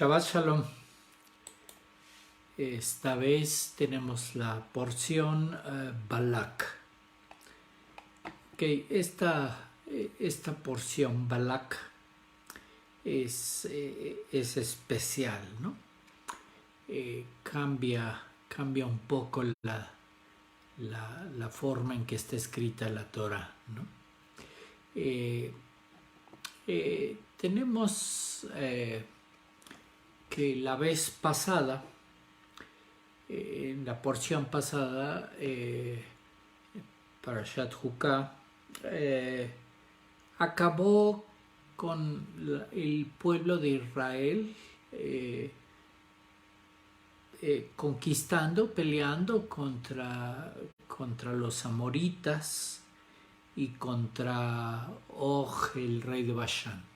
Shabbat Shalom. Esta vez tenemos la porción Balak. Okay, esta porción Balak es especial, ¿no? Cambia un poco la forma en que está escrita la Torah, ¿no? Tenemos que la vez pasada, en la porción pasada, Parashat Jukah, acabó con el pueblo de Israel conquistando, peleando contra los amoritas y contra Og, el rey de Bashán.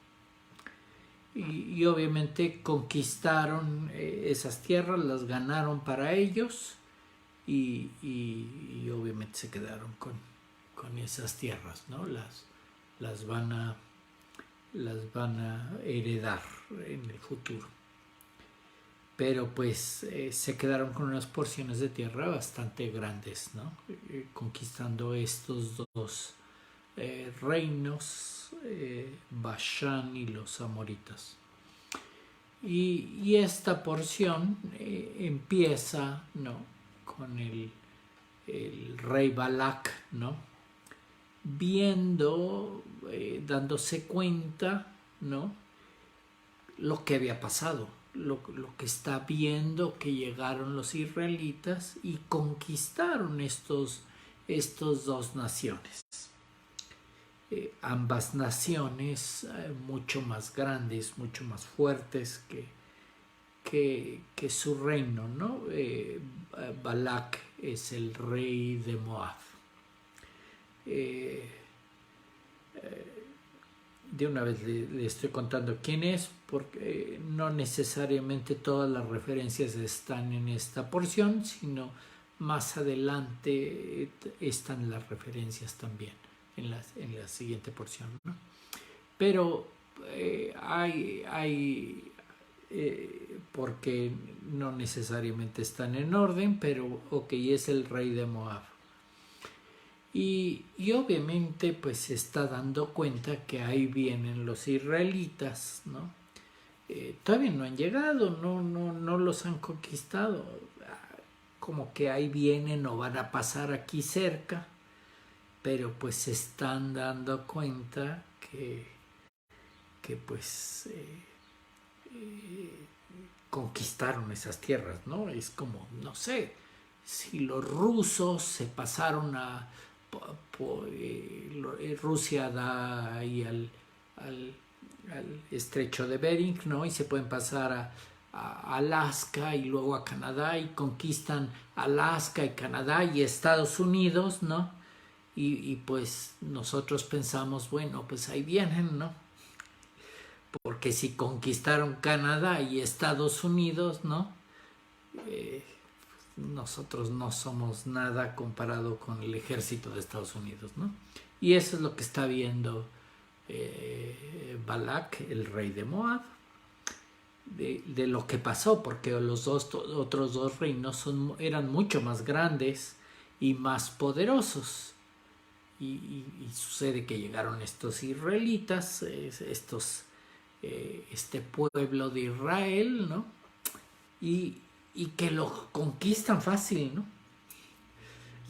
Y obviamente conquistaron esas tierras, las ganaron para ellos y obviamente se quedaron con esas tierras, ¿no? Las van a heredar en el futuro. Pero pues se quedaron con unas porciones de tierra bastante grandes, ¿no? Conquistando estos dos reinos, Bashán y los amoritas. Y esta porción empieza, ¿no?, con el rey Balak, ¿no?, viendo, dándose cuenta, ¿no?, lo que había pasado, lo que está viendo, que llegaron los israelitas y conquistaron estos dos naciones. Ambas naciones mucho más grandes, mucho más fuertes que su reino, ¿no? Balak es el rey de Moab. De una vez le estoy contando quién es, porque no necesariamente todas las referencias están en esta porción, sino más adelante están las referencias también en la siguiente porción, ¿no? Pero porque no necesariamente están en orden, pero ok, es el rey de Moab. Y obviamente pues se está dando cuenta que ahí vienen los israelitas, ¿no? Todavía no han llegado, no los han conquistado, como que ahí vienen o van a pasar aquí cerca, pero pues se están dando cuenta que pues conquistaron esas tierras, ¿no? Es como, no sé, si los rusos se pasaron a Rusia da ahí al estrecho de Bering, ¿no? Y se pueden pasar a Alaska y luego a Canadá y conquistan Alaska y Canadá y Estados Unidos, ¿no? Y pues nosotros pensamos, bueno, pues ahí vienen, ¿no? Porque si conquistaron Canadá y Estados Unidos, ¿no? Nosotros no somos nada comparado con el ejército de Estados Unidos, ¿no? Y eso es lo que está viendo Balak, el rey de Moab, de lo que pasó, porque los otros dos reinos eran mucho más grandes y más poderosos. Y sucede que llegaron estos israelitas, este pueblo de Israel, ¿no? Y que lo conquistan fácil, ¿no?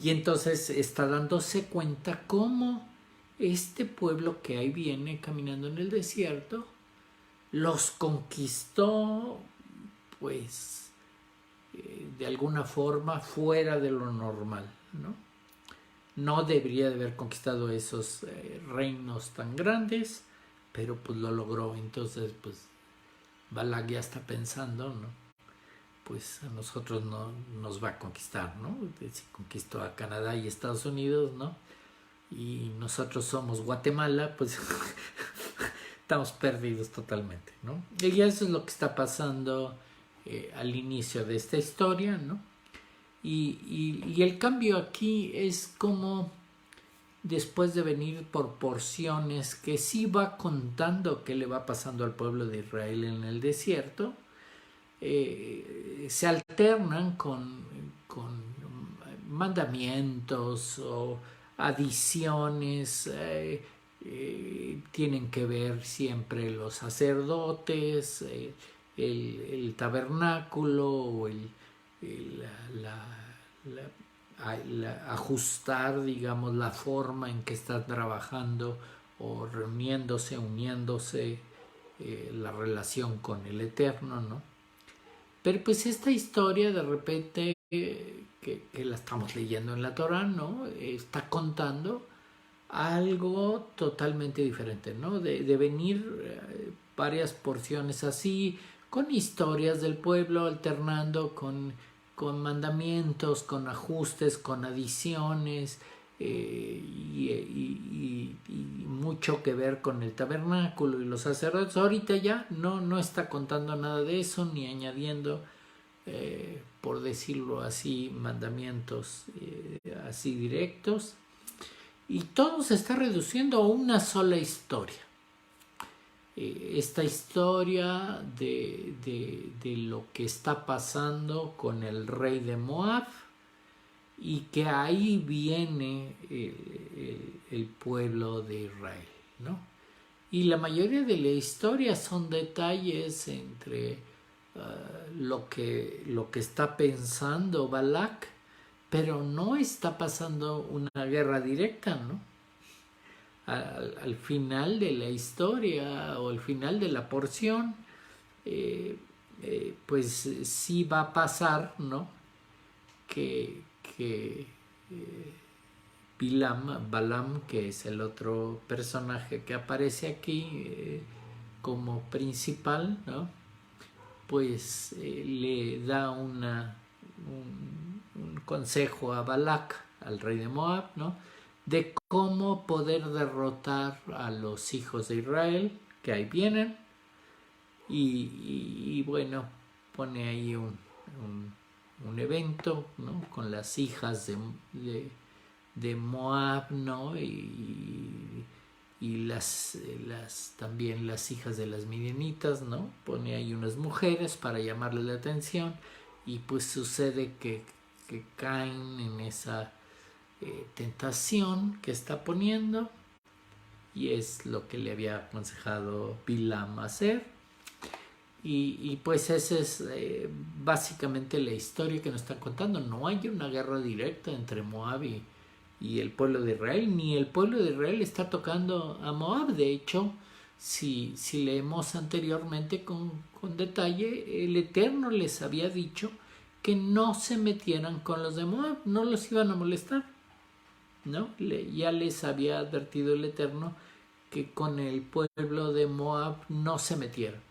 Y entonces está dándose cuenta cómo este pueblo que ahí viene caminando en el desierto los conquistó, pues, de alguna forma fuera de lo normal, ¿no? No debería de haber conquistado esos reinos tan grandes, pero pues lo logró. Entonces, pues, Balak ya está pensando, ¿no? Pues a nosotros no nos va a conquistar, ¿no? Si conquistó a Canadá y Estados Unidos, ¿no? Y nosotros somos Guatemala, pues estamos perdidos totalmente, ¿no? Y eso es lo que está pasando al inicio de esta historia, ¿no? Y el cambio aquí es como después de venir por porciones que sí va contando qué le va pasando al pueblo de Israel en el desierto, se alternan con mandamientos o adiciones. Tienen que ver siempre los sacerdotes, el tabernáculo o ajustar, digamos, la forma en que están trabajando o reuniéndose, uniéndose, la relación con el Eterno, ¿no? Pero pues esta historia de repente que la estamos leyendo en la Torah, ¿no? Está contando algo totalmente diferente, ¿no? De venir varias porciones así, con historias del pueblo, alternando con mandamientos, con ajustes, con adiciones, y mucho que ver con el tabernáculo y los sacerdotes. Ahorita ya no está contando nada de eso, ni añadiendo, por decirlo así, mandamientos así directos. Y todo se está reduciendo a una sola historia. Esta historia de lo que está pasando con el rey de Moab, y que ahí viene el pueblo de Israel, ¿no? Y la mayoría de la historia son detalles entre lo que está pensando Balak, pero no está pasando una guerra directa, ¿no? Al final de la historia o al final de la porción, pues sí va a pasar, ¿no? Que Balaam, que es el otro personaje que aparece aquí como principal, ¿no? Pues le da un consejo a Balak, al rey de Moab, ¿no? De cómo poder derrotar a los hijos de Israel, que ahí vienen. Y bueno, pone ahí un evento, ¿no? Con las hijas de Moab, ¿no? Y también las hijas de las midianitas, ¿no? Pone ahí unas mujeres para llamarle la atención, y pues sucede que caen en esa tentación que está poniendo, y es lo que le había aconsejado Bilam hacer. Y pues esa es básicamente la historia que nos están contando. No hay una guerra directa entre Moab y el pueblo de Israel, ni el pueblo de Israel está tocando a Moab. De hecho, si leemos anteriormente con detalle, el Eterno les había dicho que no se metieran con los de Moab, no los iban a molestar, ¿no? Ya les había advertido el Eterno que con el pueblo de Moab no se metieran.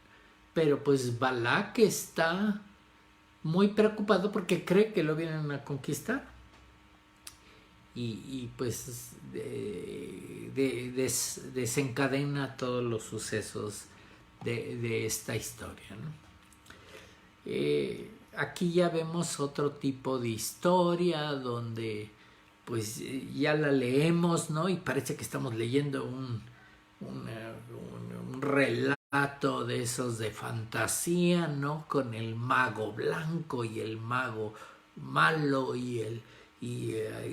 Pero pues Balak está muy preocupado porque cree que lo vienen a conquistar. Y pues desencadena todos los sucesos de esta historia, ¿no? Aquí ya vemos otro tipo de historia donde pues ya la leemos, ¿no? Y parece que estamos leyendo un relato de esos de fantasía, ¿no? Con el mago blanco y el mago malo y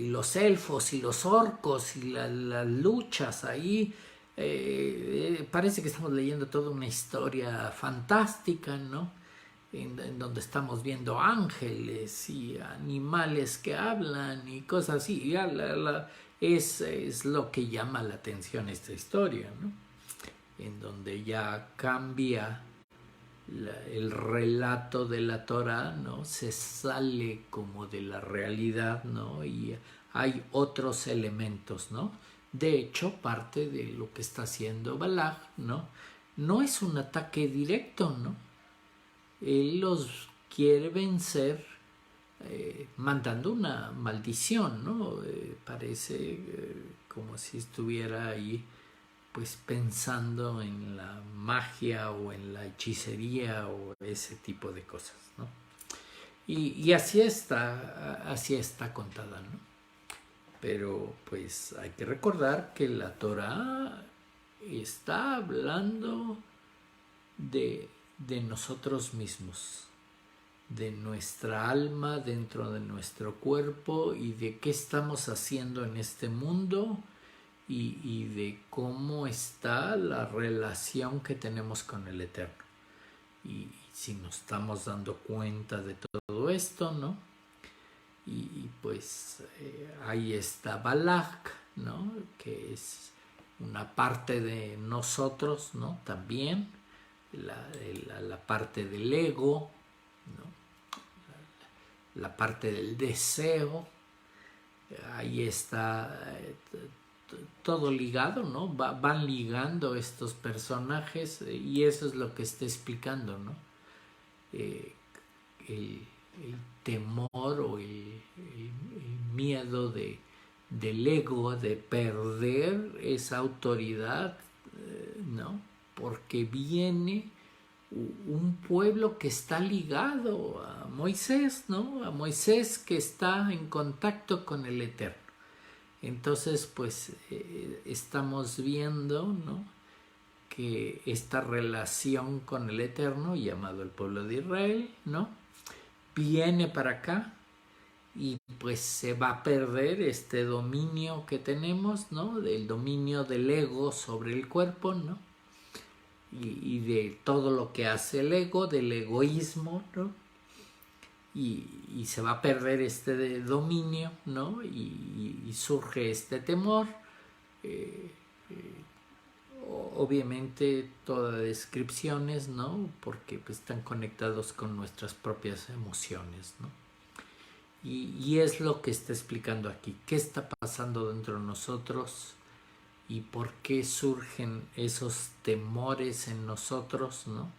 los elfos y los orcos y las luchas ahí. Parece que estamos leyendo toda una historia fantástica, ¿no? En donde estamos viendo ángeles y animales que hablan y cosas así. Ya es lo que llama la atención esta historia, ¿no? En donde ya cambia el relato de la Torah, ¿no? Se sale como de la realidad, ¿no? Y hay otros elementos, ¿no? De hecho, parte de lo que está haciendo Balak, ¿no? No es un ataque directo, ¿no? Él los quiere vencer mandando una maldición, ¿no? Parece como si estuviera ahí pues pensando en la magia o en la hechicería o ese tipo de cosas, ¿no? Y así está contada, ¿no? Pero pues hay que recordar que la Torah está hablando de nosotros mismos, de nuestra alma dentro de nuestro cuerpo y de qué estamos haciendo en este mundo y de cómo está la relación que tenemos con el Eterno. Y si nos estamos dando cuenta de todo esto, ¿no? Y pues ahí está Balak, ¿no? Que es una parte de nosotros, ¿no? También la parte del ego, ¿no? La parte del deseo, ahí está todo ligado, ¿no? Van ligando estos personajes y eso es lo que está explicando, ¿no? El temor o el miedo del ego de perder esa autoridad, ¿no? Porque viene un pueblo que está ligado a Moisés, ¿no? A Moisés que está en contacto con el Eterno. Entonces, pues estamos viendo, ¿no? Que esta relación con el Eterno, llamado el pueblo de Israel, ¿no? Viene para acá y pues se va a perder este dominio que tenemos, ¿no? Del dominio del ego sobre el cuerpo, ¿no? Y de todo lo que hace el ego, del egoísmo, ¿no? Y se va a perder este dominio, ¿no? Y surge este temor. Obviamente todas descripciones, ¿no? Porque pues, están conectados con nuestras propias emociones, ¿no? Y es lo que está explicando aquí. ¿Qué está pasando dentro de nosotros? Y por qué surgen esos temores en nosotros, ¿no?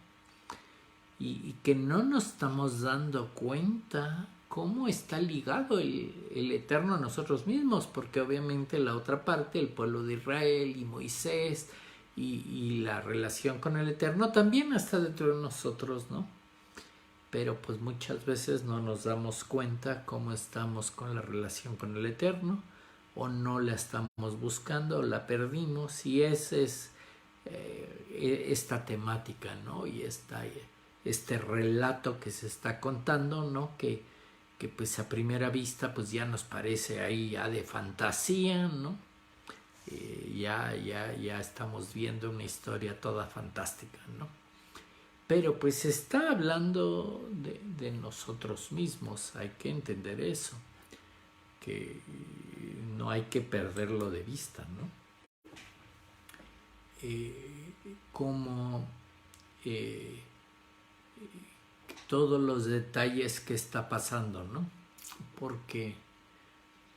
Y que no nos estamos dando cuenta cómo está ligado el Eterno a nosotros mismos, porque obviamente la otra parte, el pueblo de Israel y Moisés y la relación con el Eterno también está dentro de nosotros, ¿no? Pero pues muchas veces no nos damos cuenta cómo estamos con la relación con el Eterno, o no la estamos buscando, o la perdimos, y esa es esta temática, ¿no? Y este relato que se está contando, ¿no? Que pues a primera vista pues ya nos parece ahí ya de fantasía, ¿no? Ya estamos viendo una historia toda fantástica, ¿no? Pero pues está hablando de nosotros mismos, hay que entender eso, que no hay que perderlo de vista, ¿no? Como todos los detalles que está pasando, ¿no? Porque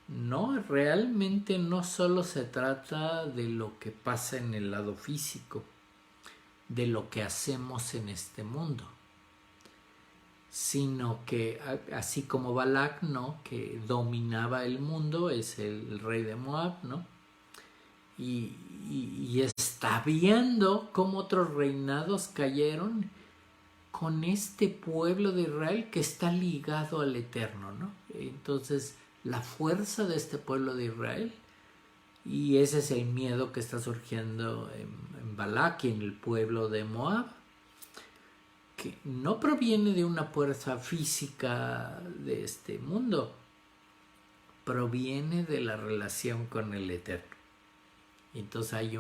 no, realmente no solo se trata de lo que pasa en el lado físico, de lo que hacemos en este mundo, sino que así como Balak, ¿no? Que dominaba el mundo, es el rey de Moab, ¿no? Y está viendo cómo otros reinados cayeron con este pueblo de Israel que está ligado al Eterno, ¿no? Entonces, la fuerza de este pueblo de Israel, y ese es el miedo que está surgiendo en Balak y en el pueblo de Moab, que no proviene de una fuerza física de este mundo, proviene de la relación con el Eterno. Entonces hay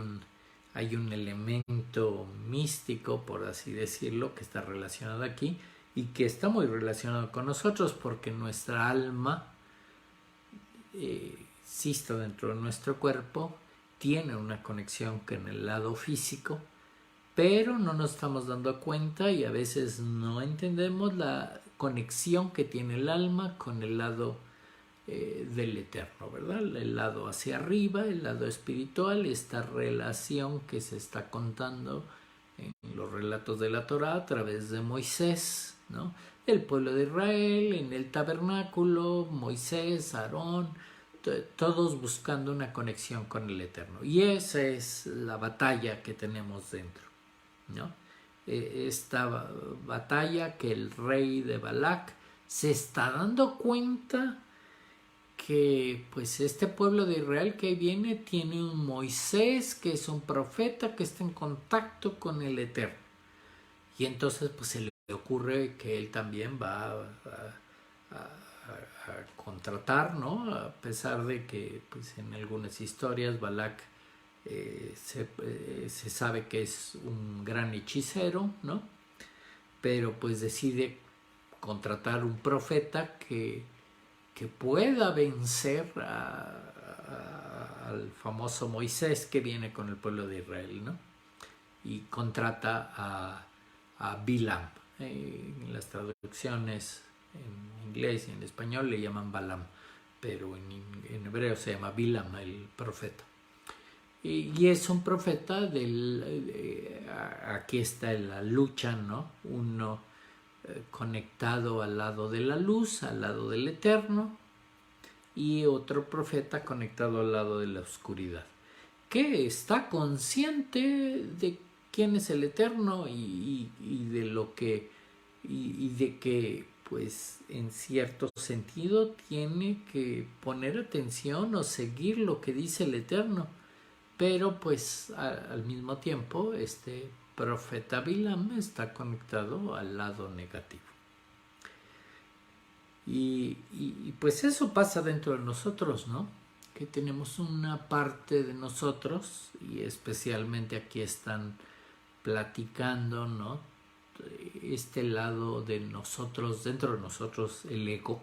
un elemento místico, por así decirlo, que está relacionado aquí y que está muy relacionado con nosotros, porque nuestra alma, sí está dentro de nuestro cuerpo, tiene una conexión con el lado físico, pero no nos estamos dando cuenta y a veces no entendemos la conexión que tiene el alma con el lado del Eterno, ¿verdad? El lado hacia arriba, el lado espiritual, esta relación que se está contando en los relatos de la Torá a través de Moisés, ¿no? El pueblo de Israel, en el tabernáculo, Moisés, Aarón, todos buscando una conexión con el Eterno. Y esa es la batalla que tenemos dentro, ¿no? Esta batalla que el rey de Balak se está dando cuenta que pues este pueblo de Israel que viene tiene un Moisés que es un profeta que está en contacto con el Eterno, y entonces pues se le ocurre que él también va a contratar, ¿no? A pesar de que pues, en algunas historias Balak se sabe que es un gran hechicero, ¿no? Pero pues decide contratar un profeta que pueda vencer al famoso Moisés que viene con el pueblo de Israel, ¿no? Y contrata a Bilam. En las traducciones en inglés y en español le llaman Balaam, pero en hebreo se llama Bilam, el profeta. Y es un profeta aquí está la lucha, ¿no? Uno conectado al lado de la luz, al lado del Eterno, y otro profeta conectado al lado de la oscuridad, que está consciente de quién es el Eterno y de lo que y de que pues en cierto sentido tiene que poner atención o seguir lo que dice el Eterno, pero pues al mismo tiempo este profeta Bilam está conectado al lado negativo. Y pues eso pasa dentro de nosotros, ¿no? Que tenemos una parte de nosotros, y especialmente aquí están platicando, ¿no? Este lado de nosotros, dentro de nosotros, el ego,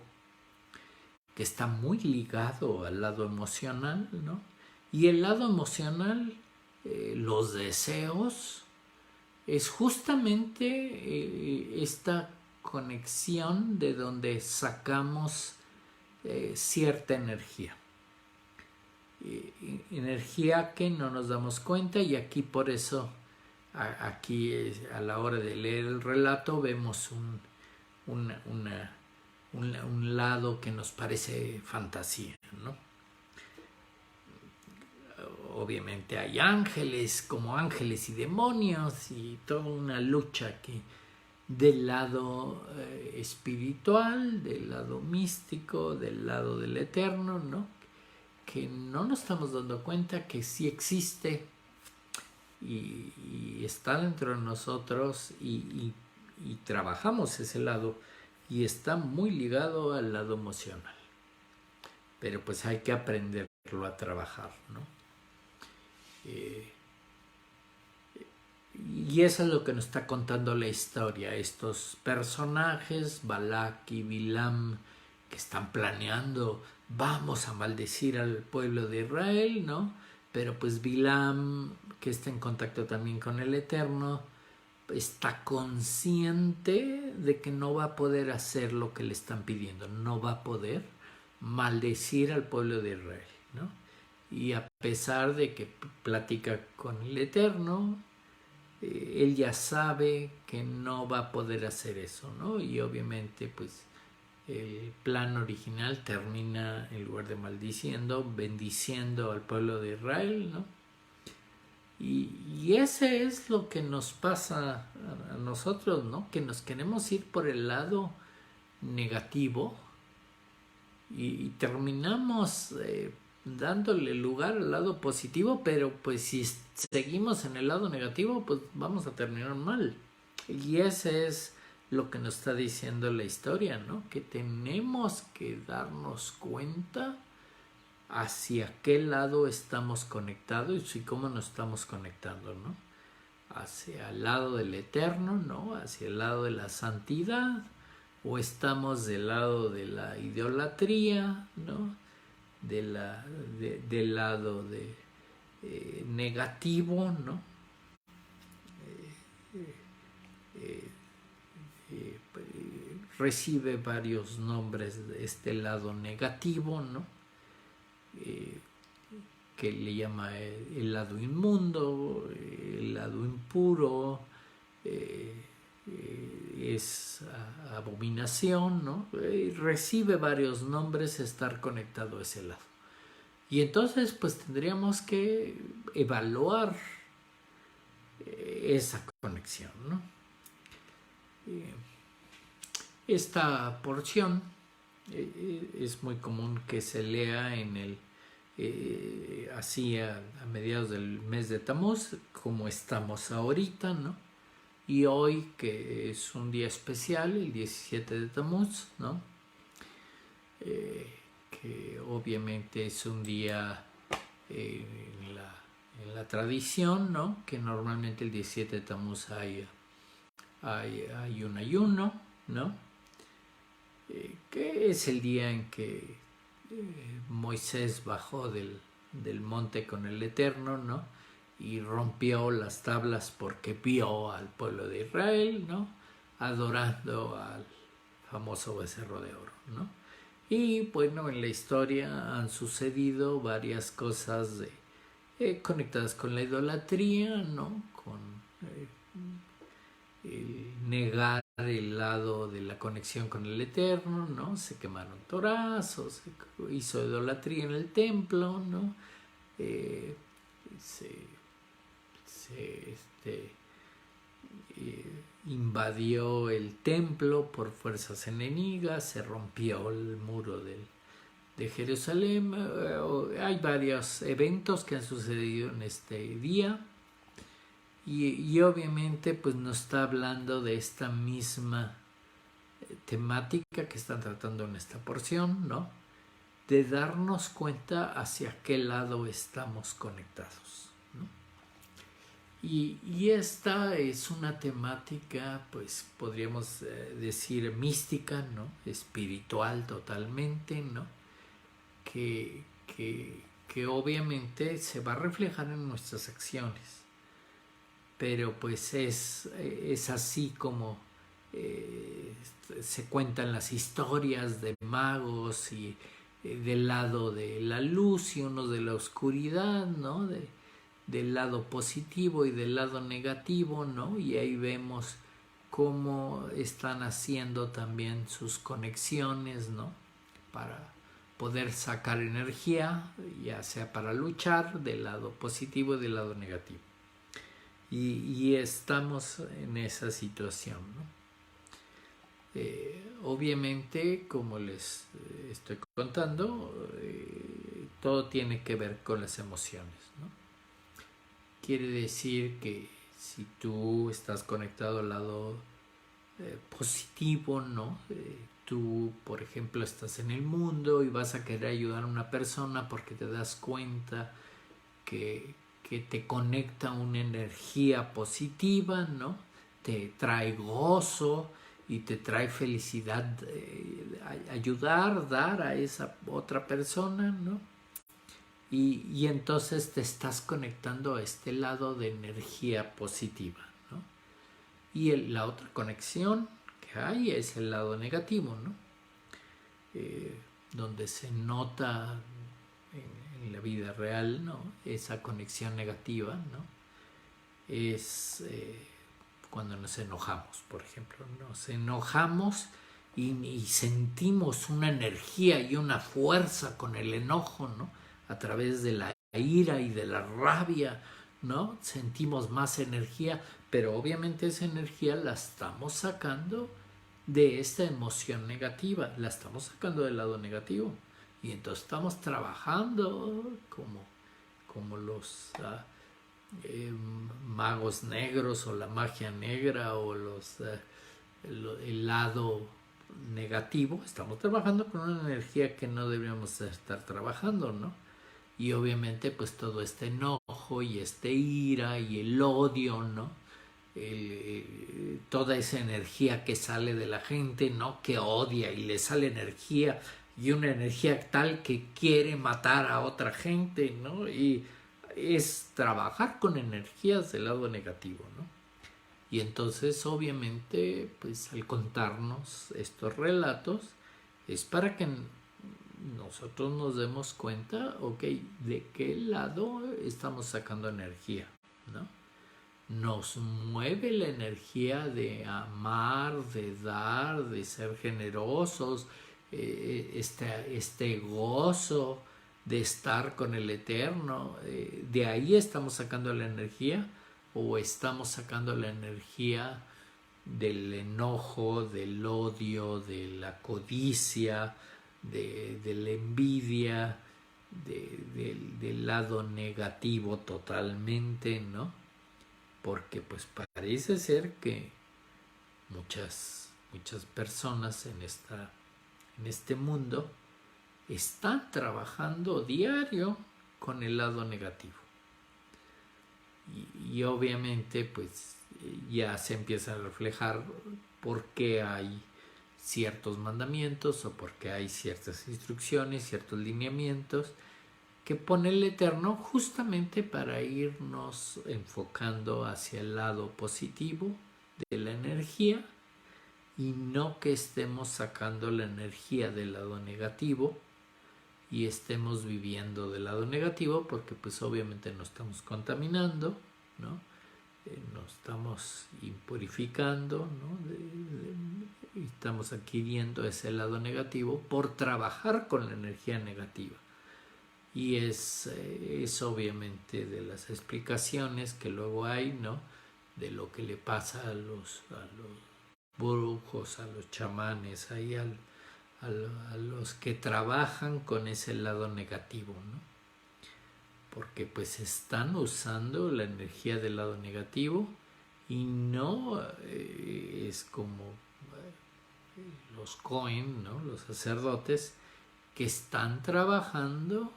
que está muy ligado al lado emocional, ¿no? Y el lado emocional, los deseos, es justamente esta conexión de donde sacamos cierta energía. Energía que no nos damos cuenta, y aquí por eso, aquí a la hora de leer el relato vemos un lado que nos parece fantasía, ¿no? Obviamente hay ángeles, como ángeles y demonios, y toda una lucha que del lado espiritual, del lado místico, del lado del eterno, ¿no? Que no nos estamos dando cuenta que sí existe y está dentro de nosotros y trabajamos ese lado, y está muy ligado al lado emocional. Pero pues hay que aprenderlo a trabajar, ¿no? Y eso es lo que nos está contando la historia. Estos personajes, Balak y Bilam, que están planeando, vamos a maldecir al pueblo de Israel, ¿no? Pero pues Bilam, que está en contacto también con el Eterno, está consciente de que no va a poder hacer lo que le están pidiendo, no va a poder maldecir al pueblo de Israel, ¿no? Y a pesar de que platica con el Eterno, él ya sabe que no va a poder hacer eso, ¿no? Y obviamente pues el plan original termina, en lugar de maldiciendo, bendiciendo al pueblo de Israel, ¿no? Y ese es lo que nos pasa a nosotros, ¿no? Que nos queremos ir por el lado negativo y terminamos dándole lugar al lado positivo, pero pues si seguimos en el lado negativo, pues vamos a terminar mal. Y ese es lo que nos está diciendo la historia, ¿no? Que tenemos que darnos cuenta hacia qué lado estamos conectados y cómo nos estamos conectando, ¿no? Hacia el lado del eterno, ¿no? Hacia el lado de la santidad, o estamos del lado de la idolatría, ¿no? Del lado de negativo, ¿no? Recibe varios nombres de este lado negativo, ¿no? Que le llama el lado inmundo, el lado impuro, es abominación, ¿no? Recibe varios nombres estar conectado a ese lado. Y entonces pues tendríamos que evaluar esa conexión, ¿no? Esta porción es muy común que se lea en el así a mediados del mes de Tamuz, como estamos ahorita, ¿no? Y hoy, que es un día especial, el 17 de Tammuz, ¿no? Que obviamente es un día en la tradición, ¿no? Que normalmente el 17 de Tammuz hay un ayuno, ¿no? Que es el día en que Moisés bajó del monte con el Eterno, ¿no? Y rompió las tablas porque vio al pueblo de Israel, ¿no? Adorando al famoso becerro de oro, ¿no? Y bueno, en la historia han sucedido varias cosas conectadas con la idolatría, ¿no? Con el negar el lado de la conexión con el Eterno, ¿no? Se quemaron torazos, se hizo idolatría en el templo, ¿no? Se invadió el templo por fuerzas enemigas, se rompió el muro de Jerusalén. Hay varios eventos que han sucedido en este día. Y obviamente pues nos está hablando de esta misma temática que están tratando en esta porción, ¿no? De darnos cuenta hacia qué lado estamos conectados, ¿no? Y esta es una temática, pues podríamos decir mística, ¿no? Espiritual totalmente, ¿no? Que obviamente se va a reflejar en nuestras acciones. Pero pues es así como se cuentan las historias de magos y del lado de la luz y uno de la oscuridad, ¿no? Del lado positivo y del lado negativo, ¿no? Y ahí vemos cómo están haciendo también sus conexiones, ¿no? Para poder sacar energía, ya sea para luchar del lado positivo y del lado negativo. Y estamos en esa situación, ¿no? Obviamente, como les estoy contando, todo tiene que ver con las emociones, ¿no? Quiere decir que si tú estás conectado al lado positivo, ¿no? Tú, por ejemplo, estás en el mundo y vas a querer ayudar a una persona porque te das cuenta que te conecta una energía positiva, ¿no? Te trae gozo y te trae felicidad, ayudar, dar a esa otra persona, ¿no? Y entonces te estás conectando a este lado de energía positiva, ¿no? Y la otra conexión que hay es el lado negativo, ¿no? Donde se nota en la vida real, ¿no? Esa conexión negativa, ¿no? Es cuando nos enojamos, por ejemplo. Nos enojamos y sentimos una energía y una fuerza con el enojo, ¿no? A través de la ira y de la rabia, ¿no? Sentimos más energía, pero obviamente esa energía la estamos sacando de esta emoción negativa, la estamos sacando del lado negativo. Y entonces estamos trabajando como los magos negros o la magia negra o el lado negativo. Estamos trabajando con una energía que no deberíamos estar trabajando, ¿no? Y obviamente pues todo este enojo y este ira y el odio, ¿no? Toda esa energía que sale de la gente, ¿no? Que odia y le sale energía y una energía tal que quiere matar a otra gente, ¿no? Y es trabajar con energías del lado negativo, ¿no? Y entonces obviamente pues al contarnos estos relatos es para que nosotros nos demos cuenta, ok, de qué lado estamos sacando energía, ¿no? Nos mueve la energía de amar, de dar, de ser generosos, este gozo de estar con el Eterno. De ahí estamos sacando la energía o estamos sacando la energía del enojo, del odio, de la codicia, de la envidia, del lado negativo totalmente, ¿no? Porque pues para parece ser que muchas personas en este mundo están trabajando diario con el lado negativo. Y obviamente pues ya se empieza a reflejar por qué hay ciertos mandamientos o por qué hay ciertas instrucciones, ciertos lineamientos que pone el Eterno justamente para irnos enfocando hacia el lado positivo de la energía y no que estemos sacando la energía del lado negativo y estemos viviendo del lado negativo, porque pues obviamente nos estamos contaminando, ¿no? Nos estamos impurificando, ¿no? Y estamos adquiriendo ese lado negativo por trabajar con la energía negativa. Y es obviamente de las explicaciones que luego hay, ¿no? De lo que le pasa a los brujos, a los chamanes, ahí a los que trabajan con ese lado negativo, ¿no? Porque pues están usando la energía del lado negativo y no es como los Cohen, ¿no? Los sacerdotes que están trabajando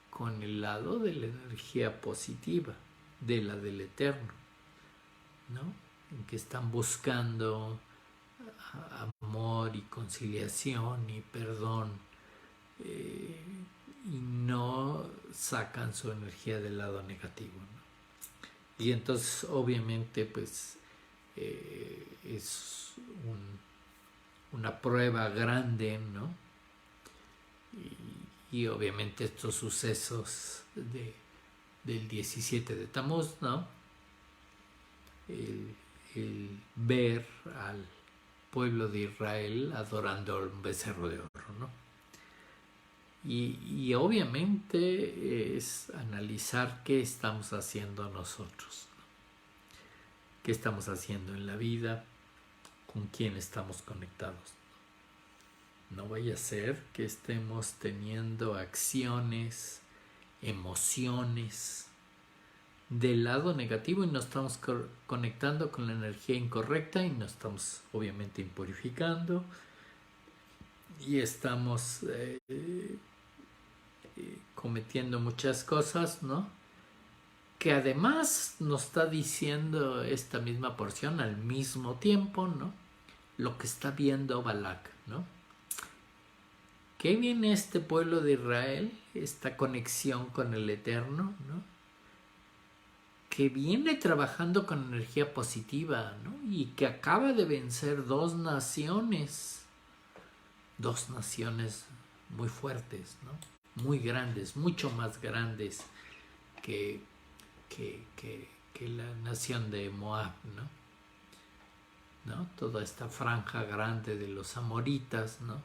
con el lado de la energía positiva, de la del Eterno, ¿no? En que están buscando amor y conciliación y perdón, y no sacan su energía del lado negativo, ¿no? Y entonces obviamente pues es una prueba grande, ¿no? Y obviamente estos sucesos del 17 de Tamuz, ¿no? El ver al pueblo de Israel adorando un becerro de oro, ¿no? Y obviamente es analizar qué estamos haciendo nosotros, ¿no? Qué estamos haciendo en la vida, con quién estamos conectados. No vaya a ser que estemos teniendo acciones, emociones del lado negativo y nos estamos conectando con la energía incorrecta y nos estamos obviamente impurificando y estamos cometiendo muchas cosas, ¿no? Que además nos está diciendo esta misma porción al mismo tiempo, ¿no? Lo que está viendo Balak, ¿no? ¿Qué viene este pueblo de Israel? Esta conexión con el Eterno, ¿no? Que viene trabajando con energía positiva, ¿no? Y que acaba de vencer dos naciones muy fuertes, ¿no? Muy grandes, mucho más grandes que la nación de Moab, ¿no? Toda esta franja grande de los amoritas, ¿no?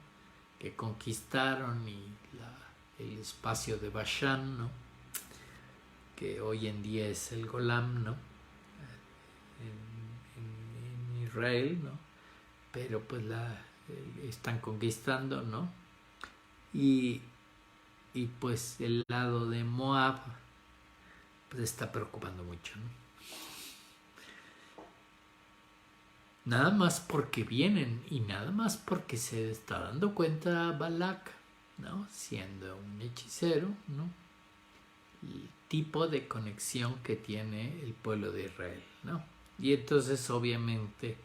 Que conquistaron y el espacio de Bashán, ¿no? Que hoy en día es el Golam, ¿no? En Israel, ¿no? Pero pues están conquistando, ¿no? Y pues el lado de Moab pues está preocupando mucho, ¿no? Nada más porque vienen y nada más porque se está dando cuenta Balak, ¿no? Siendo un hechicero, ¿no? El tipo de conexión que tiene el pueblo de Israel, ¿no? Y entonces obviamente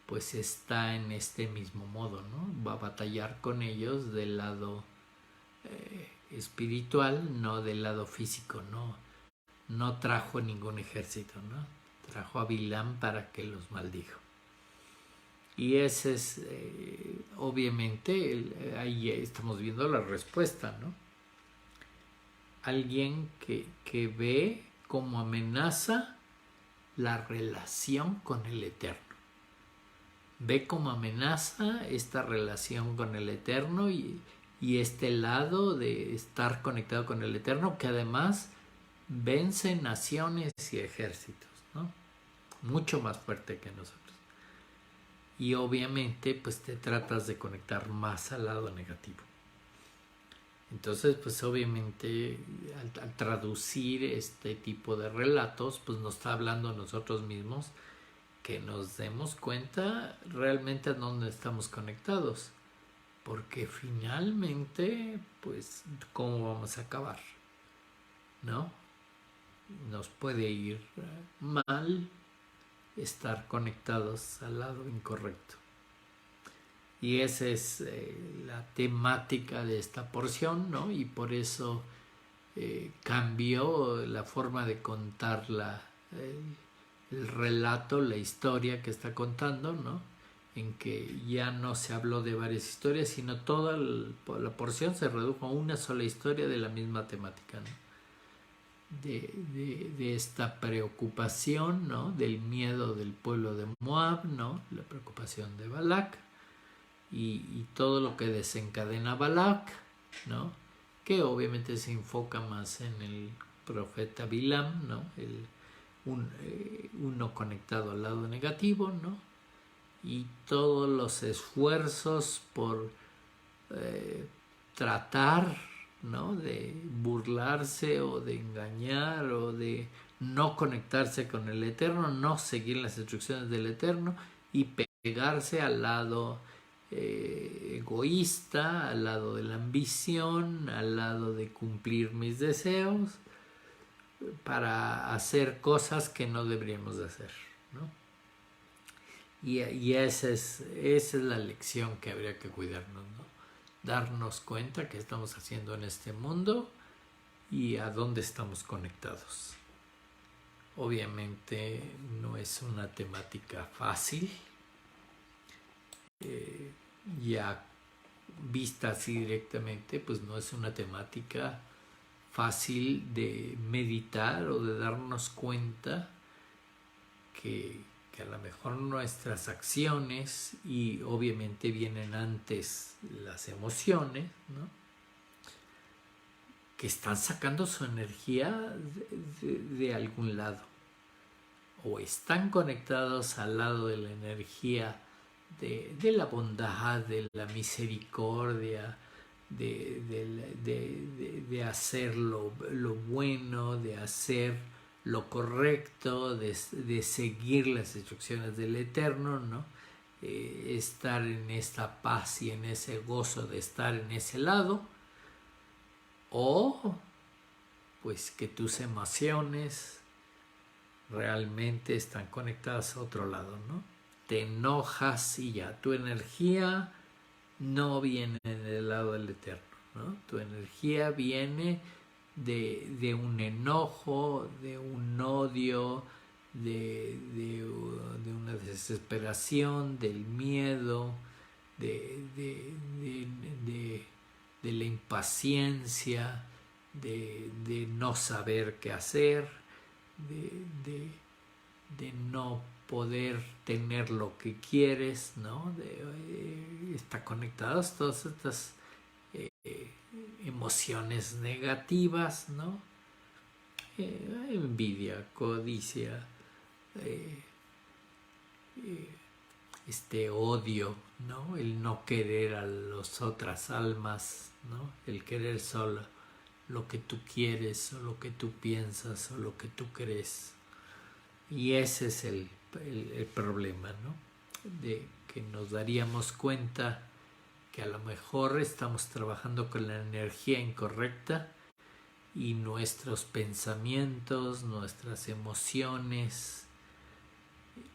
pues está en este mismo modo, ¿no? Va a batallar con ellos del lado espiritual, no del lado físico, no trajo ningún ejército, ¿no? Trajo a Bilam para que los maldijo. Y ese es, obviamente, ahí estamos viendo la respuesta, ¿no? Alguien que ve como amenaza la relación con el Eterno. Ve como amenaza esta relación con el Eterno y este lado de estar conectado con el Eterno, que además vence naciones y ejércitos, ¿no? Mucho más fuerte que nosotros. Y obviamente pues te tratas de conectar más al lado negativo. Entonces pues obviamente al traducir este tipo de relatos pues nos está hablando a nosotros mismos que nos demos cuenta realmente a dónde estamos conectados. Porque finalmente, pues, ¿cómo vamos a acabar? ¿No? Nos puede ir mal estar conectados al lado incorrecto. Y esa es la temática de esta porción, ¿no? Y por eso cambió la forma de contar el relato, la historia que está contando, ¿no? En que ya no se habló de varias historias, sino toda la porción se redujo a una sola historia de la misma temática, ¿no? De esta preocupación, ¿no? Del miedo del pueblo de Moab, ¿no? La preocupación de Balac y todo lo que desencadena Balac, ¿no? Que obviamente se enfoca más en el profeta Bilam, ¿no? Uno conectado al lado negativo, ¿no? Y todos los esfuerzos por tratar, ¿no? De burlarse o de engañar o de no conectarse con el Eterno, no seguir las instrucciones del Eterno y pegarse al lado egoísta, al lado de la ambición, al lado de cumplir mis deseos para hacer cosas que no deberíamos de hacer, ¿no? Y esa es la lección que habría que cuidarnos, ¿no? Darnos cuenta qué estamos haciendo en este mundo y a dónde estamos conectados. Obviamente no es una temática fácil, ya vista así directamente, pues no es una temática fácil de meditar o de darnos cuenta que a lo mejor nuestras acciones, y obviamente vienen antes las emociones, ¿no? Que están sacando su energía de algún lado, o están conectados al lado de la energía de la bondad, de la misericordia, de hacer lo bueno, de hacer lo correcto, de seguir las instrucciones del Eterno, ¿no? Estar en esta paz y en ese gozo de estar en ese lado, o pues que tus emociones realmente están conectadas a otro lado, ¿no? Te enojas y ya, tu energía no viene del lado del Eterno, ¿no? Tu energía viene de un enojo, de un odio, de una desesperación, del miedo, de la impaciencia, de no saber qué hacer, de no poder tener lo que quieres, ¿no? Está conectadas todas estas emociones negativas, ¿no? Envidia, codicia, este odio, ¿no? El no querer a las otras almas, ¿no? El querer solo lo que tú quieres o lo que tú piensas o lo que tú crees. Y ese es el problema, ¿no? De que nos daríamos cuenta que a lo mejor estamos trabajando con la energía incorrecta y nuestros pensamientos, nuestras emociones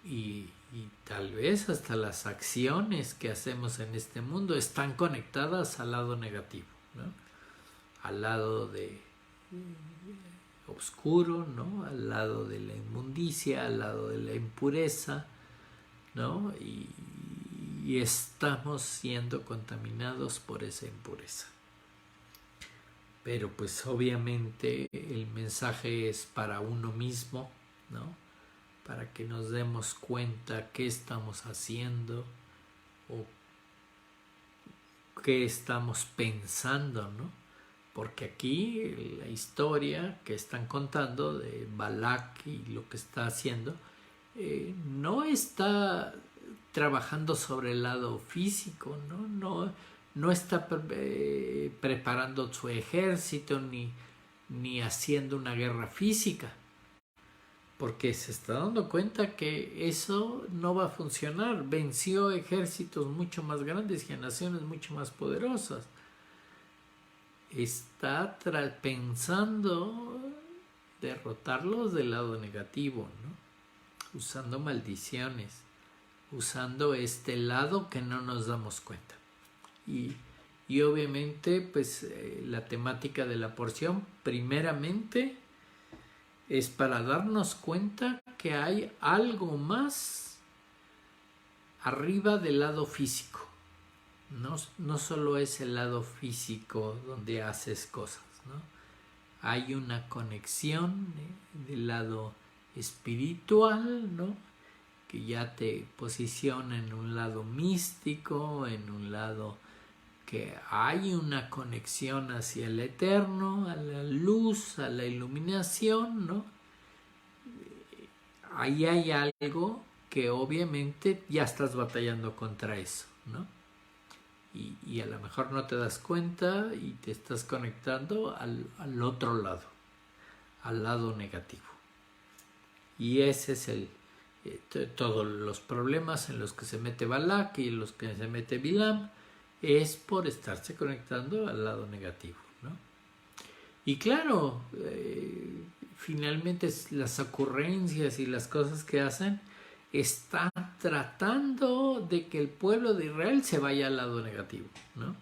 y tal vez hasta las acciones que hacemos en este mundo están conectadas al lado negativo, ¿no? Al lado de oscuro, ¿no? Al lado de la inmundicia, al lado de la impureza, ¿no? Y estamos siendo contaminados por esa impureza. Pero pues obviamente el mensaje es para uno mismo, ¿no? Para que nos demos cuenta qué estamos haciendo o qué estamos pensando, ¿no? Porque aquí la historia que están contando de Balac y lo que está haciendo no está trabajando sobre el lado físico, no está preparando su ejército ni haciendo una guerra física, porque se está dando cuenta que eso no va a funcionar. Venció ejércitos mucho más grandes y a naciones mucho más poderosas. Está pensando derrotarlos del lado negativo, ¿no? Usando maldiciones, usando este lado que no nos damos cuenta. Y obviamente, pues la temática de la porción, primeramente, es para darnos cuenta que hay algo más arriba del lado físico. No solo es el lado físico donde haces cosas, ¿no? Hay una conexión del lado espiritual, ¿no? Que ya te posiciona en un lado místico, en un lado que hay una conexión hacia el eterno, a la luz, a la iluminación, ¿no? Ahí hay algo que obviamente ya estás batallando contra eso, ¿no? Y a lo mejor no te das cuenta y te estás conectando al otro lado, al lado negativo. Y ese es todos los problemas en los que se mete Balak y en los que se mete Bilam, es por estarse conectando al lado negativo, ¿no? Y claro, finalmente las ocurrencias y las cosas que hacen están tratando de que el pueblo de Israel se vaya al lado negativo, ¿no?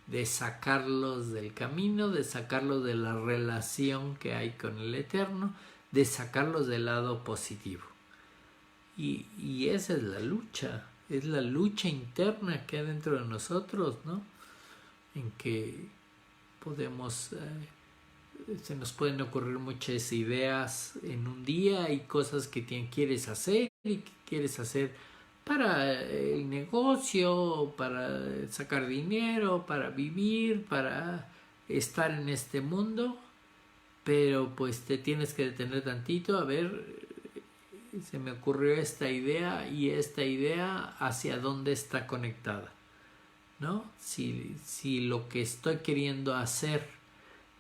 De sacarlos del camino, de sacarlos de la relación que hay con el Eterno, de sacarlos del lado positivo. Y esa es la lucha interna que hay dentro de nosotros, ¿no? En que podemos... se nos pueden ocurrir muchas ideas en un día y cosas que quieres hacer y que quieres hacer para el negocio, para sacar dinero, para vivir, para estar en este mundo, pero pues te tienes que detener tantito a ver, se me ocurrió esta idea y esta idea hacia dónde está conectada, ¿no? Si lo que estoy queriendo hacer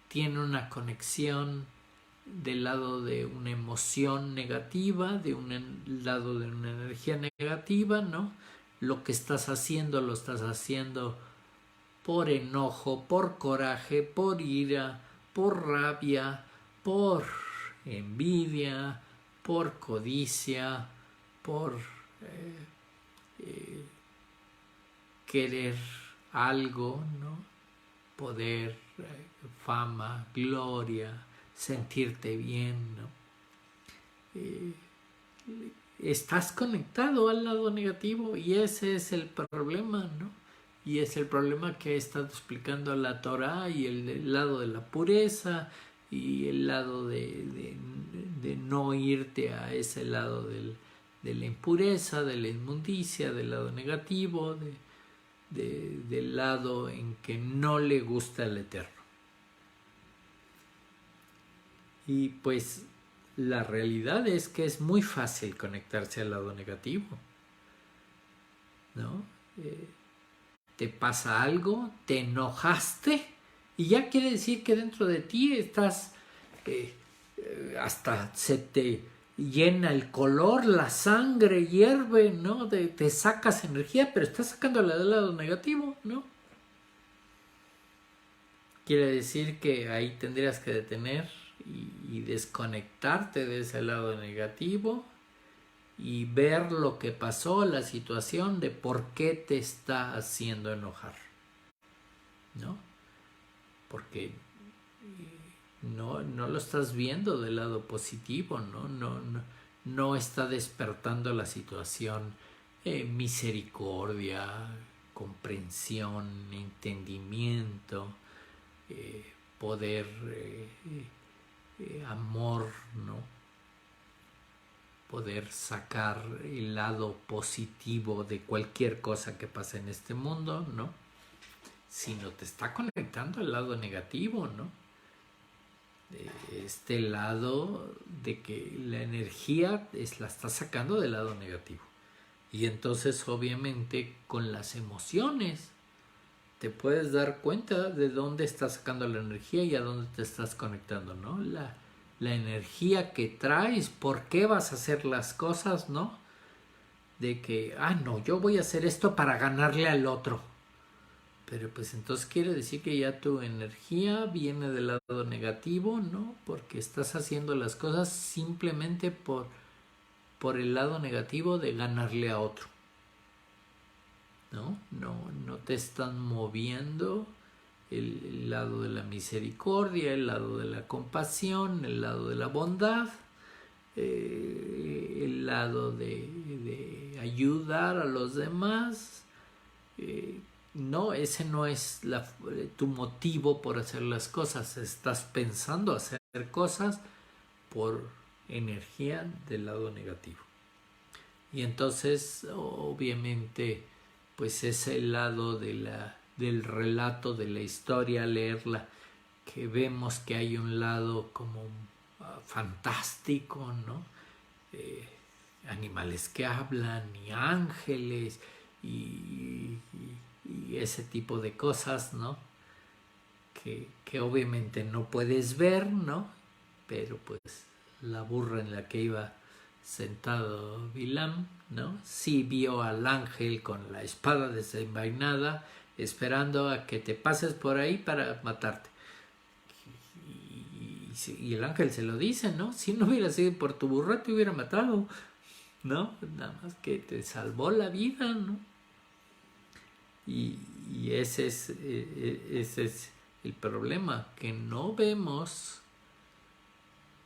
tiene una conexión del lado de una emoción negativa, de un lado de una energía negativa, ¿no? Lo que estás haciendo lo estás haciendo por enojo, por coraje, por ira, por rabia, por envidia, por codicia, por querer algo, ¿no? Poder, fama, gloria, sentirte bien, ¿no? Estás conectado al lado negativo y ese es el problema, ¿no? Y es el problema que he estado explicando la Torah y el lado de la pureza y el lado de no irte a ese lado de la impureza, de la inmundicia, del lado negativo, del lado en que no le gusta el Eterno. Y pues la realidad es que es muy fácil conectarse al lado negativo, ¿no? Te pasa algo, te enojaste y ya quiere decir que dentro de ti estás, hasta se te llena el color, la sangre hierve, ¿no? Te sacas energía, pero estás sacándola del lado negativo, ¿no? Quiere decir que ahí tendrías que detener y desconectarte de ese lado negativo y ver lo que pasó, la situación de por qué te está haciendo enojar, ¿no? Porque no lo estás viendo del lado positivo, no está despertando la situación misericordia, comprensión, entendimiento, poder, amor, ¿no? Poder sacar el lado positivo de cualquier cosa que pase en este mundo, ¿no? Sino te está conectando al lado negativo, ¿no? Este lado de que la energía la está sacando del lado negativo. Y entonces obviamente con las emociones te puedes dar cuenta de dónde estás sacando la energía y a dónde te estás conectando, ¿no? la energía que traes, por qué vas a hacer las cosas, ¿no? De que, no, yo voy a hacer esto para ganarle al otro. Pero pues entonces quiere decir que ya tu energía viene del lado negativo, ¿no? Porque estás haciendo las cosas simplemente por el lado negativo de ganarle a otro. No te están moviendo el lado de la misericordia, el lado de la compasión, el lado de la bondad, el lado de ayudar a los demás. No, ese no es tu motivo por hacer las cosas. Estás pensando hacer cosas por energía del lado negativo. Y entonces, obviamente, pues es el lado del relato, de la historia, leerla, que vemos que hay un lado como fantástico, ¿no? Animales que hablan, y ángeles, y ese tipo de cosas, ¿no? Que obviamente no puedes ver, ¿no? Pero pues la burra en la que iba sentado Bilam, ¿no? Sí vio al ángel con la espada desenvainada, esperando a que te pases por ahí para matarte. Y el ángel se lo dice, ¿no? Si no hubiera sido por tu burra, te hubiera matado, ¿no? Nada más que te salvó la vida, ¿no? Y ese es el problema, que no vemos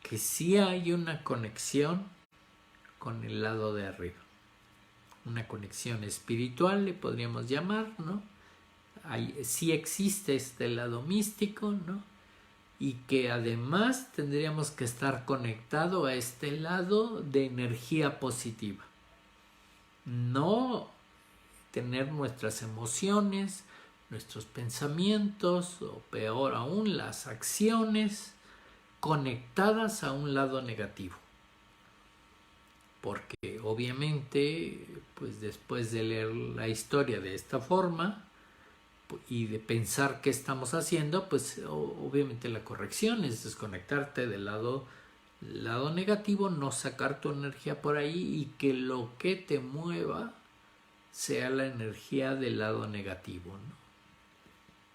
que sí hay una conexión con el lado de arriba. Una conexión espiritual, le podríamos llamar, ¿no? Sí existe este lado místico, ¿no? Y que además tendríamos que estar conectado a este lado de energía positiva. No tener nuestras emociones, nuestros pensamientos, o peor aún, las acciones conectadas a un lado negativo. Porque obviamente, pues después de leer la historia de esta forma y de pensar qué estamos haciendo, pues obviamente la corrección es desconectarte del lado negativo, no sacar tu energía por ahí, y que lo que te mueva sea la energía del lado negativo, ¿no?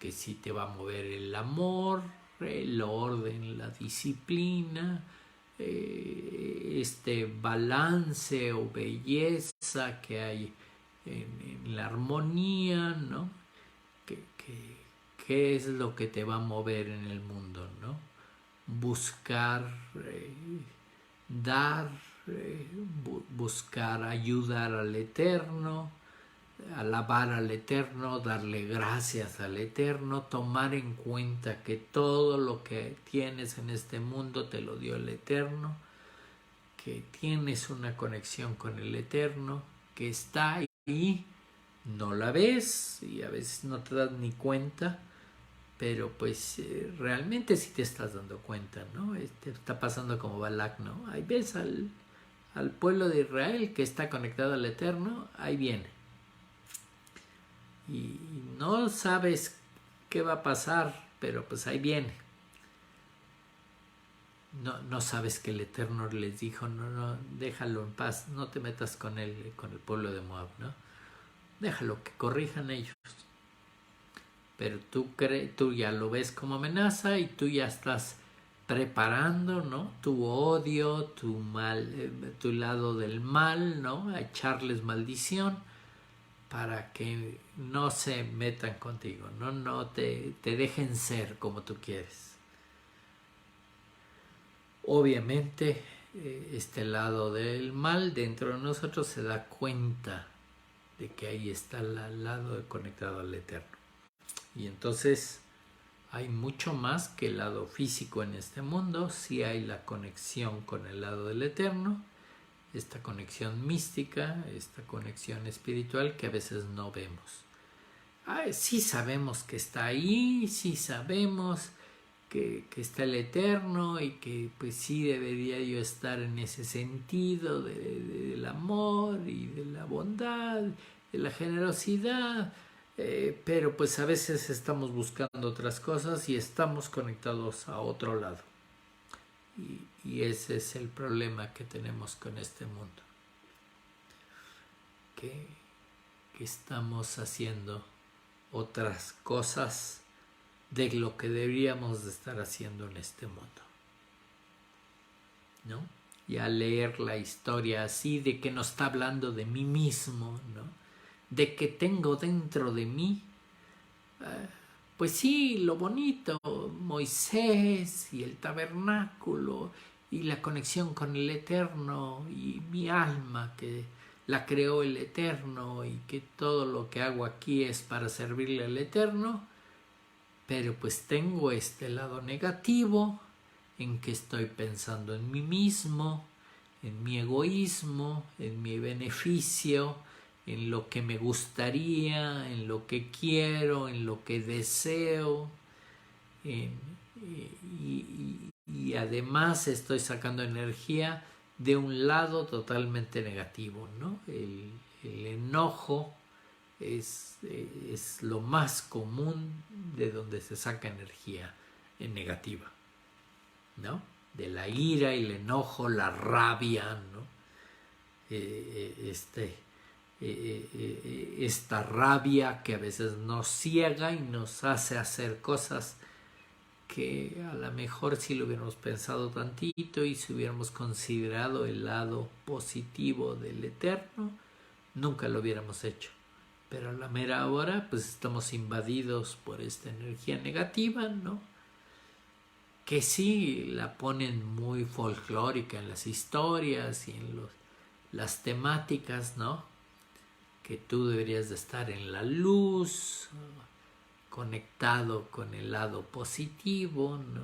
Que sí te va a mover el amor, el orden, la disciplina, este balance o belleza que hay en la armonía, ¿no? ¿Qué es lo que te va a mover en el mundo, ¿no? Buscar dar, buscar ayudar al Eterno, alabar al Eterno, darle gracias al Eterno, tomar en cuenta que todo lo que tienes en este mundo te lo dio el Eterno, que tienes una conexión con el Eterno, que está ahí, no la ves y a veces no te das ni cuenta, pero pues realmente sí te estás dando cuenta, ¿no? Está pasando como Balak, ¿no? Ahí ves al pueblo de Israel que está conectado al Eterno, ahí viene. Y no sabes qué va a pasar, pero pues ahí viene. No sabes que el Eterno les dijo, no, déjalo en paz, no te metas con el pueblo de Moab, ¿no? Déjalo que corrijan ellos. Pero tú ya lo ves como amenaza y tú ya estás preparando, ¿no? Tu odio, tu lado del mal, ¿no? A echarles maldición para que no se metan contigo, no te dejen ser como tú quieres. Obviamente, este lado del mal dentro de nosotros se da cuenta de que ahí está el lado conectado al Eterno. Y entonces hay mucho más que el lado físico en este mundo. Sí hay la conexión con el lado del Eterno, esta conexión mística, esta conexión espiritual que a veces no vemos. Sí sabemos que está ahí, sí sabemos que está el Eterno, y que pues sí debería yo estar en ese sentido del amor y de la bondad, de la generosidad, pero pues a veces estamos buscando otras cosas y estamos conectados a otro lado. Y ese es el problema que tenemos con este mundo. Que estamos haciendo otras cosas de lo que deberíamos de estar haciendo en este mundo, ¿no? Y al leer la historia así, de que nos está hablando de mí mismo, ¿no? De que tengo dentro de mí, pues sí, lo bonito, Moisés y el tabernáculo y la conexión con el Eterno y mi alma que la creó el Eterno y que todo lo que hago aquí es para servirle al Eterno, pero pues tengo este lado negativo en que estoy pensando en mí mismo, en mi egoísmo, en mi beneficio, en lo que me gustaría, en lo que quiero, en lo que deseo, y además estoy sacando energía de un lado totalmente negativo, ¿no? El enojo es lo más común de donde se saca energía negativa, ¿no? De la ira y el enojo, la rabia, ¿no? Esta rabia que a veces nos ciega y nos hace hacer cosas que a lo mejor si lo hubiéramos pensado tantito y si hubiéramos considerado el lado positivo del Eterno, nunca lo hubiéramos hecho. Pero a la mera hora pues estamos invadidos por esta energía negativa, ¿no? Que sí la ponen muy folclórica en las historias y en las temáticas, ¿no? Que tú deberías de estar en la luz, conectado con el lado positivo, ¿no?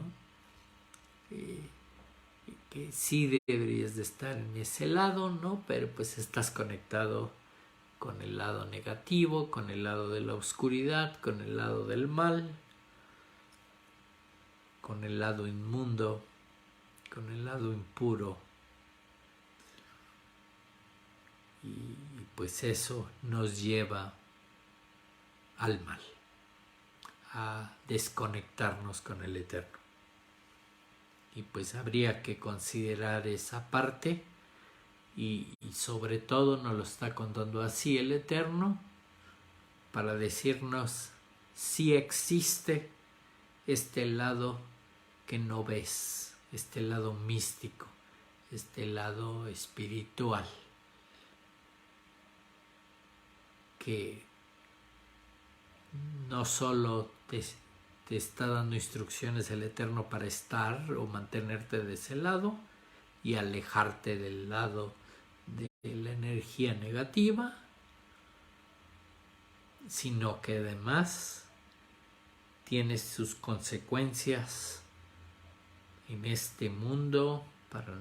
Que sí deberías de estar en ese lado, ¿no? Pero pues estás conectado con el lado negativo, con el lado de la oscuridad, con el lado del mal, con el lado inmundo, con el lado impuro. Y pues eso nos lleva al mal, a desconectarnos con el Eterno. Y pues habría que considerar esa parte y sobre todo nos lo está contando así el Eterno para decirnos si existe este lado que no ves, este lado místico, este lado espiritual que no solo te está dando instrucciones el Eterno para estar o mantenerte de ese lado y alejarte del lado de la energía negativa, sino que además tiene sus consecuencias en este mundo para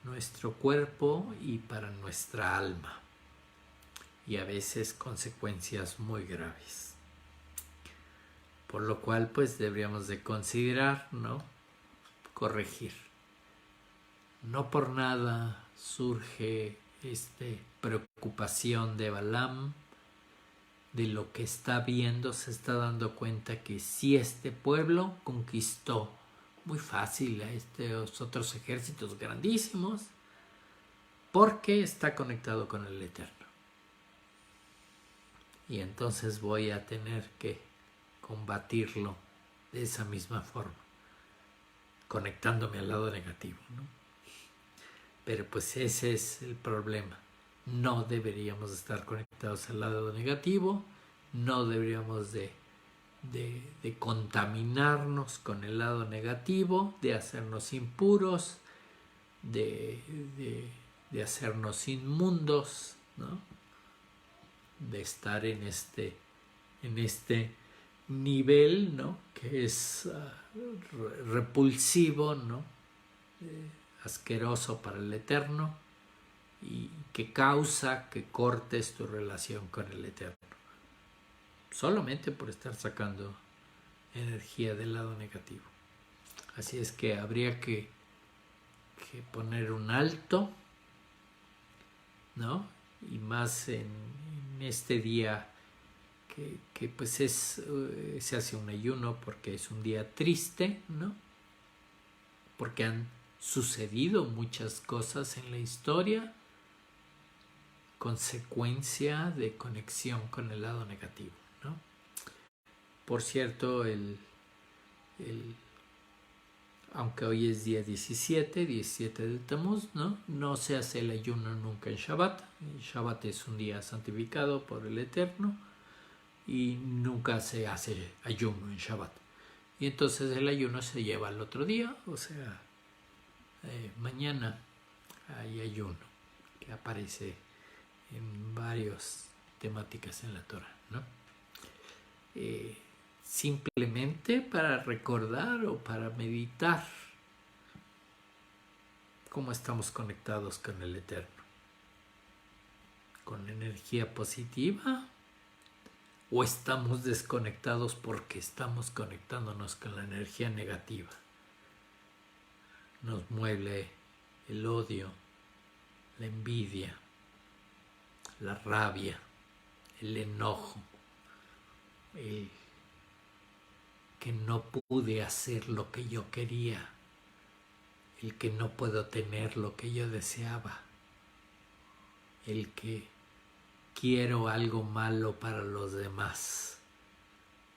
nuestro cuerpo y para nuestra alma, y a veces consecuencias muy graves, por lo cual pues deberíamos de considerar, ¿no? Corregir. No por nada surge esta preocupación de Balaam, de lo que está viendo, se está dando cuenta que si este pueblo conquistó muy fácil a estos otros ejércitos grandísimos, porque está conectado con el Eterno. Y entonces voy a tener que combatirlo de esa misma forma, conectándome al lado negativo, ¿no? Pero pues ese es el problema. No deberíamos estar conectados al lado negativo, no deberíamos de contaminarnos con el lado negativo, de hacernos impuros, de hacernos inmundos, ¿no? De estar en este nivel, ¿no? Que es repulsivo, ¿no? Asqueroso para el Eterno y que causa que cortes tu relación con el Eterno solamente por estar sacando energía del lado negativo. Así es que habría que poner un alto, ¿no? Y más en este día que pues se hace un ayuno porque es un día triste, ¿no? porque han sucedido muchas cosas en la historia, consecuencia de conexión con el lado negativo, ¿no? Por cierto, aunque hoy es día 17 de Tammuz, ¿no? No se hace el ayuno nunca en Shabbat. El Shabbat es un día santificado por el Eterno y nunca se hace ayuno en Shabbat. Y entonces el ayuno se lleva al otro día, o sea, mañana hay ayuno que aparece en varias temáticas en la Torah, ¿no? Simplemente para recordar o para meditar cómo estamos conectados con el Eterno, con energía positiva, o estamos desconectados porque estamos conectándonos con la energía negativa. Nos mueve el odio, la envidia, la rabia, el enojo, el que no pude hacer lo que yo quería, el que no puedo tener lo que yo deseaba, el que quiero algo malo para los demás,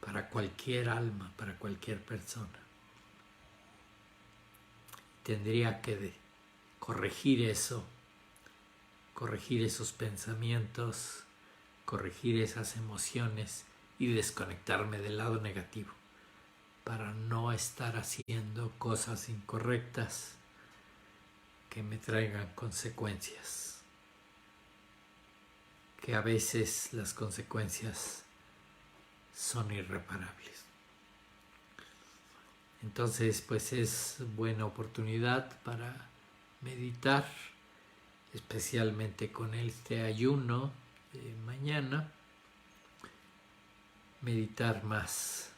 para cualquier alma, para cualquier persona. Tendría que corregir eso, corregir esos pensamientos, corregir esas emociones y desconectarme del lado negativo para no estar haciendo cosas incorrectas que me traigan consecuencias, que a veces las consecuencias son irreparables. Entonces, pues es buena oportunidad para meditar, especialmente con este ayuno de mañana, meditar más,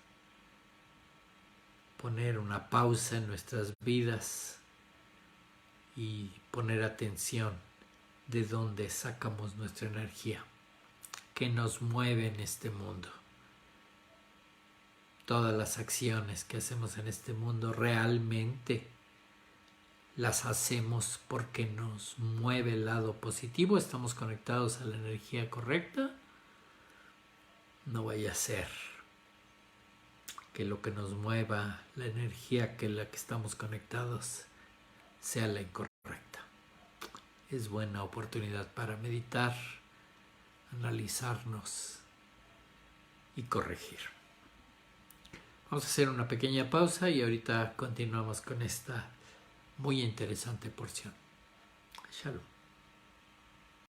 poner una pausa en nuestras vidas y poner atención de dónde sacamos nuestra energía, qué nos mueve en este mundo. Todas las acciones que hacemos en este mundo realmente las hacemos porque nos mueve el lado positivo, estamos conectados a la energía correcta. No vaya a ser que lo que nos mueva, la energía que la que estamos conectados, sea la incorrecta. Es buena oportunidad para meditar, analizarnos y corregir. Vamos a hacer una pequeña pausa y ahorita continuamos con esta muy interesante porción. Shalom.